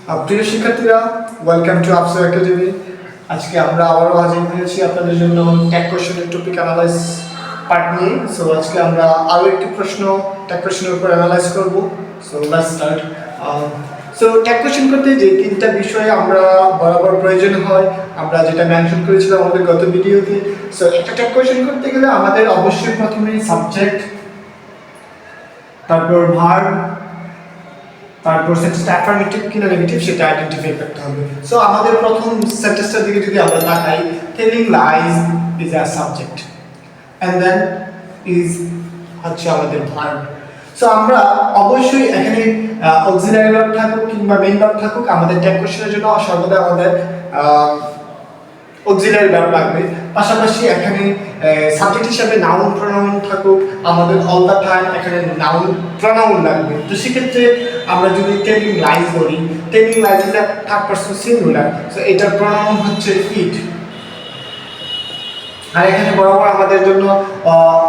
প্রিয় শিক্ষার্থীরা, welcome to Afsar academy. আজকে আমরা আবারও হাজির হয়েছি আপনাদের জন্য ট্যাগ কোশ্চেনের টপিক অ্যানালাইজ পার্ট নিয়ে। সো আজকে আমরা আরও একটি প্রশ্ন ট্যাগ কোশ্চেনের উপর অ্যানালাইজ করব। So let's start. So tag question করতে যে তিনটা বিষয়ে আমরা বরাবর প্রয়োজন হয়, আমরা যেটা মেনশন করেছিলাম আমাদের গত ভিডিওতে। সো একটা ট্যাগ কোশ্চেন করতে গেলে আমাদের অবশ্যই প্রথমে সাবজেক্ট, তারপর ভার্ব, তারপর সেন্টেন্সটা অ্যাফার্মেটিভ কিনা নেগেটিভ সেটা আইডেন্টিফাই করতে হবে। সো আমাদের প্রথম সেন্টেন্সটার দিকে যদি আমরা তাকাই, telling lies is a subject and then is হচ্ছে আমাদের ভার্ব। সো আমরা অবশ্যই এখানে অক্সিলারি ভার্ব থাকুক কিংবা মেইন ভার্ব থাকুক, আমাদের ট্যাগ কোশ্চেনের জন্য সর্বদা আমাদের অক্সিলারি ভার্ব লাগবে। পাশাপাশি এখানে সাবজেক্ট হিসাবে নাউন প্রোনাউন থাকুক, আমাদের অল দ্য টাইম এখানে নাউন প্রোনাউন লাগবে। তো সেক্ষেত্রে আমরা যদি টেলিং লাইজ বলি, telling lies is third person singular. So এটার প্রোনাউন হচ্ছে ইট। আর এখানে বরাবর আমাদের জন্য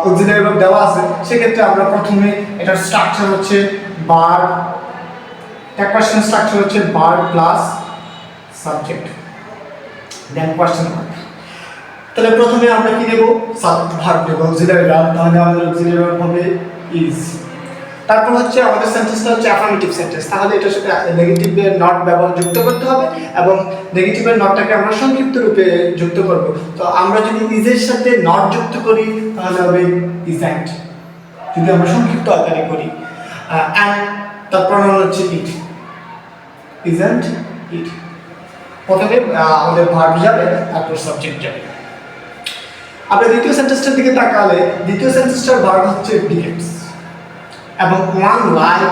অক্সিলারি ভার্ব দেওয়া আছে, সেক্ষেত্রে আমরা প্রথমে এটার স্ট্রাকচার হচ্ছে ভার্ব, ট্যাগ কোশ্চেন স্ট্রাকচার হচ্ছে verb plus subject then question mark. তাহলে প্রথমে আমরা কি দেব? ভার্ব দেব, অক্সিলারি ভার্ব। তাহলে আমাদের অক্সিলারি ভার্ব হবে ইজ। তারপর হচ্ছে আমাদের সেন্টেন্সটা হচ্ছে অ্যাফার্মেটিভ সেন্টেন্স। তাহলে এটার সাথে নেগেটিভের নট ব্যবহার যুক্ত করতে হবে এবং নেগেটিভের নটটাকে আমরা সংক্ষিপ্ত রূপে যুক্ত করব। তো আমরা যদি ইজের সাথে নট যুক্ত করি তাহলে হবে ইজন্ট, যদি আমরা সংক্ষিপ্ত আকারে করি। অ্যান্ড তার প্রনাউন হচ্ছে ইট, ইজন্ট ইট। প্রথমে আমাদের ভার্ব যাবে, তারপর সাবজেক্ট যাবে। আমরা দ্বিতীয় সেন্টেন্সটার দিকে তাকালে, দ্বিতীয় সেন্টেন্সটার ভার্ব হচ্ছে বিকেটস এবং ওয়ান লাই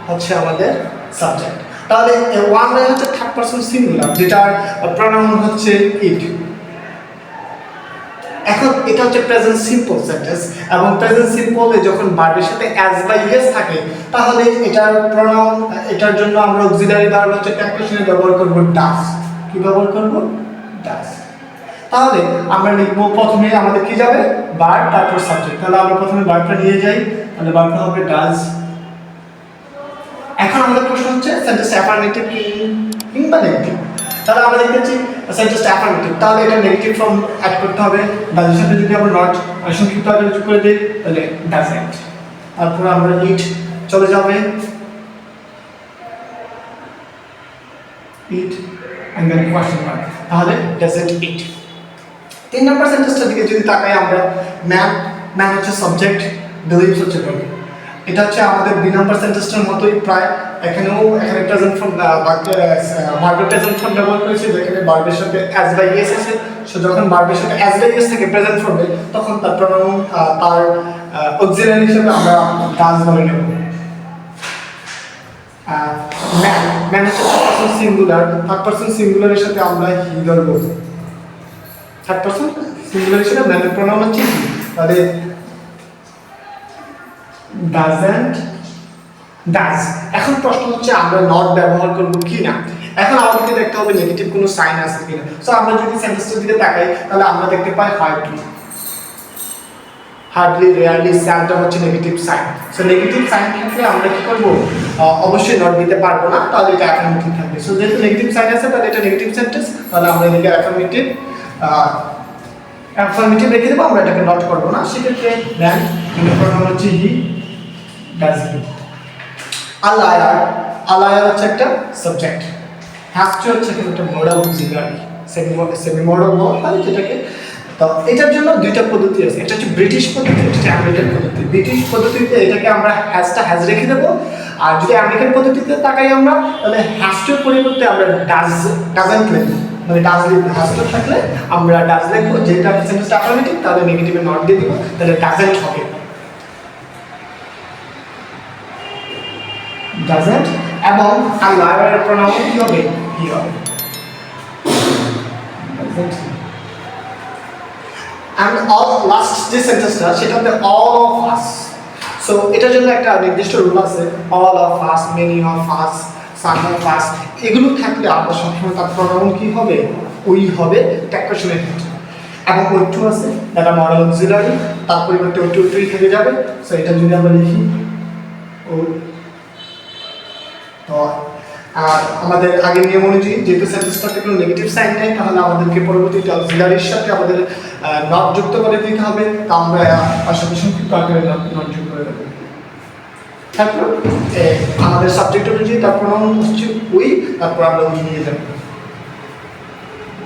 হচ্ছে আমাদের সাবজেক্ট। তাহলে ওয়ান লাই হচ্ছে থার্ড পারসন সিঙ্গুলার, যেটার প্রোনাউন হচ্ছে ইট। এখন এটা হচ্ছে প্রেজেন্ট সিম্পল সেন্টেন্স এবং প্রেজেন্ট সিম্পলে যখন ভার্বের সাথে অ্যাজ বা ইয়েস থাকে তাহলে এটার প্রোনাউন, এটার জন্য আমরা অক্সিলারি ভার্ব হচ্ছে ট্যাগ কোশ্চেনে ব্যবহার করব ডাজ। কি ব্যবহার করব? ডাজ। তাহলে আমরা লিখব প্রথমে আমাদের কি যাবে? ভার্ব, তারপর সাবজেক্ট। তাহলে আমরা প্রথমে ভার্বটা নিয়ে যাই, তাহলে ভার্বটা হবে ডাজ। এখন আমাদের প্রশ্ন হচ্ছে সেন্টেন্স অ্যাফার্মেটিভ কিংবা নেগেটিভ। তাহলে আমরা দেখতেছি সেন্টেন্সটা অ্যাফার্মেটিভ, তাহলে এটা নেগেটিভ ফর্ম অ্যাড করতে হবে। ডাজের সাথে যদি আমরা নট সংক্ষিপ্ত আকারে যোগ করে দিই তাহলে ডাজন্ট। তারপর আমরা ইট চলে যাবে, it and then question mark, তাহলে ডাজন্ট ইট। তিন নম্বর সেন্টেন্সটার দিকে যদি তাকাই আমরা, ম্যান, ম্যান হচ্ছে সাবজেক্ট, বিলিভস হচ্ছে ভার্ব। এটা হচ্ছে আমাদের দুই নম্বর সেন্টেন্সটার মতোই প্রায়। এখানে প্রেজেন্ট ফর্ম ভার্বের প্রেজেন্ট ফর্ম ব্যবহার করেছি, যেখানে ভার্বের সাথে অ্যাজ বাই ইয়েস আছে। সো যখন ভার্বের সাথে অ্যাজ বাই ইয়েস থাকে প্রেজেন্ট ফর্মে, তখন তার প্রোনাউন, তার অক্সিলারি হিসেবে আমরা ডাজ ধরে নেব। ম্যান, ম্যান হচ্ছে third person singular, third person সিঙ্গুলারের সাথে আমরা হি ধরব। থার্ড পারসন সিঙ্গুলার হিসেবে ম্যানের প্রোনাউন হচ্ছে হি। তাহলে ডাজন্ট, ডাজ। এখন প্রশ্ন হচ্ছে আমরা নট ব্যবহার করব কি না। এখন আমাদেরকে দেখতে হবে নেগেটিভ কোনো সাইন আছে কিনা। সো আমরা যদি সেন্টেন্সটার দিকে তাকাই তাহলে আমরা দেখতে পাই হার্ডলি, হার্ডলি, রেয়ারলি, স্যালটা হচ্ছে negative sign. So negative sign থাকলে আমরা কি করব? অবশ্যই নট দিতে পারবো না, তাহলে এটা অ্যাফার্মেটিভ থাকবে। সো যেহেতু নেগেটিভ সাইন আছে তাহলে এটা নেগেটিভ সেন্টেন্স, তাহলে আমরা এদিকে অ্যাফার্মেটিভ রেখে দেবো, আমরা এটাকে নট করবো না। সেক্ষেত্রে ম্যান, প্রোনাউন হচ্ছে হি, ডাজ হি। আলায়ার, আলায়ার হচ্ছে একটা সাবজেক্ট, হ্যাজটু হচ্ছে একটা মডাল অক্সিলারি, সেমি মডাল বলা হয় যেটাকে। তো এটার জন্য দুইটা পদ্ধতি আছে, একটা হচ্ছে ব্রিটিশ পদ্ধতি, একটা হচ্ছে আমেরিকান পদ্ধতি। ব্রিটিশ পদ্ধতিতে এটাকে আমরা হ্যাজটা হ্যাজ রেখে দেবো, আর যদি আমেরিকান পদ্ধতিতে তাকাই আমরা তাহলে হ্যাজটুর পরিবর্তে আমরা ডাজন্ট লিখবো, মানে ডাজ লিখবো। হ্যাজটু থাকলে আমরা ডাজ লিখবো, যেটা সেন্টেন্সটা অ্যাফার্মেটিভ তাহলে নেগেটিভে নট দিয়ে দিব, তাহলে ডাজন্ট হবে, ডাজন্ট। এবং আলায়ার প্রোনাউন কি হবে? হি হবে। and all last যে সেন্টেন্সটা সেটা হবে all of us। সো এটার জন্য একটা নির্দিষ্ট রুল আছে, all of us, many of us, some of us, এগুলো থাকলে আমরা সবসময় তার প্রোনাউন কি হবে? উই হবে ট্যাগ কোশ্চেনের ক্ষেত্রে। এবং ওই টু আছে, এটা মডেল অক্সিলারি, তার পরিবর্তে ওই টুই থেকে যাবে। সো এটা যদি আমরা লিখি ও, তো আর আমাদের আগে নিয়ম অনুযায়ী যেহেতু সেন্টেন্সটাতে কোনো নেগেটিভ সাইন নেই, তাহলে আমাদেরকে পরবর্তীতে অক্সিলারির সাথে আমাদের নট যুক্ত করে দিতে হবে। তা আমরা আসলে সংক্ষিপ্ত আকারে নট যুক্ত করে দেবো। তারপর আমাদের সাবজেক্ট অনুযায়ী তার প্রোনাউন হচ্ছে উই, তারপর আমরা উই নিয়ে যাব।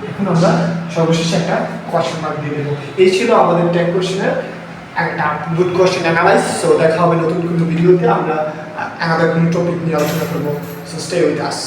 এখন আমরা সর্বশেষে একটা কোয়েশ্চেন মার্ক দিয়ে দেবো। এই ছিল আমাদের 10 কোয়েশ্চেনের একটা গুড কোয়েশ্চেন অ্যানালাইজ। সো দেখা হবে নতুন কোনো ভিডিওতে, আমরা আমাদের কোনো টপিক নিয়ে আলোচনা করবো। So stay with us.